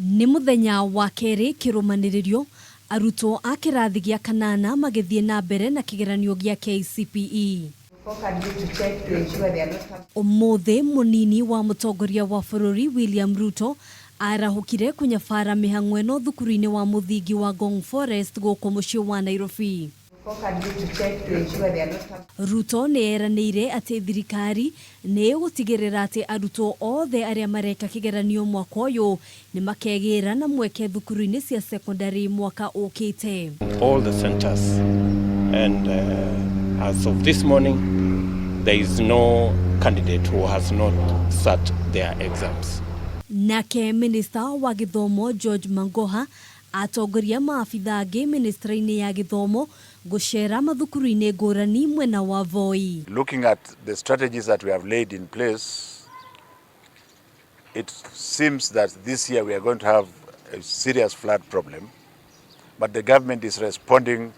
Nĩ mũthenya wa kerĩ kĩrũmanĩrĩrio arutwo a kĩrathi gĩa kanana magĩthiĩ na mbere na kĩgeranio gĩa KCPE. Ũmũthĩ mũnini wa mũtongoria wa bũrũri William Ruto arahũkire kũnyabara mĩhang'o ĩno thukuru-inĩ wa mũthingi wa Ngong Forest gũkũ mũciĩ wa Nairobi. Ruto nĩ eranĩire atĩ thirikari nĩ gũtigĩrĩra atĩ arutwo othe arĩa mareka kĩgeranio mwaka ũyũ nĩ makegĩra na mweke thukuru-inĩ cia secondary mwaka ũkĩte. All the centers and as of this morning there is no candidate who has not sat their exams. Nake Minister wa Gĩthomo George Mangoha atongoria maabitha angĩ ministry-inĩ ya gĩthomo gũcera mathukuru-inĩ ngũrani mwena wa Voi. Looking at the strategies that we have laid in place, it seems that this year we are going to have a serious flood problem, but the government is responding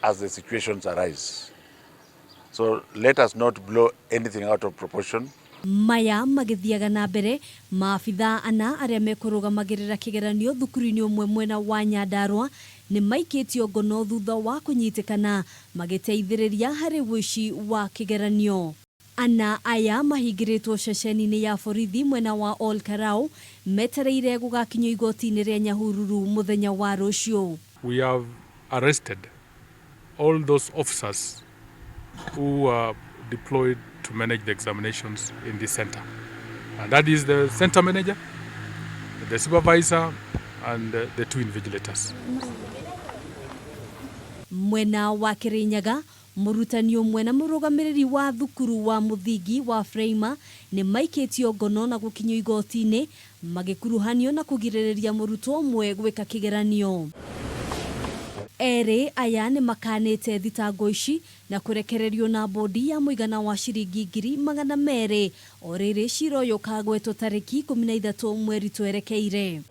as the situations arise. So let us not blow anything out of proportion. Maya magĩthiaga na mbere maabitha ana arĩa mekũrũgamagĩrĩra kĩgeranio thukuru-inĩ ũmwe mwena wa Nyandarua nĩ maikĩtio ngono thutha wa kũnyitĩkana magĩteithĩrĩria harĩ wĩici wa kĩgeranio. Ana aya mahingĩrĩtwo ceceni-inĩ ya borithi mwena wa Ol Karau metereire gũgakinyio igoti-inĩ rĩa Nyahururu mũthenya wa rũciũ. We have arrested all those officers who are deployed to manage the examinations in this center. And that is the center manager, the supervisor, and the two invigilators. Mwena wa Kirinyaga, mũrutani ũmwe na mũrũgamĩrĩri wa thukuru wa mũthingi wa Freima nĩ maikĩtio ngono na gũkinyio igoti-inĩ magikuruhanio na kũgirĩrĩria mũrutwo ũmwe gwĩka kĩgeranio. Erĩ aya nĩ makanĩte thitango ici na kũrekererio na bodi ya mũigana wa ciringi 200,000 o rĩrĩ cira ũyũ ũkagwetwo tarĩki 13 mweri twerekeire.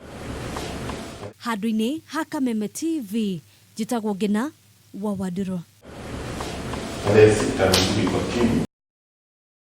Handũ-inĩ ha Kameme TV, njĩtagwo Ngina wa Wadiro.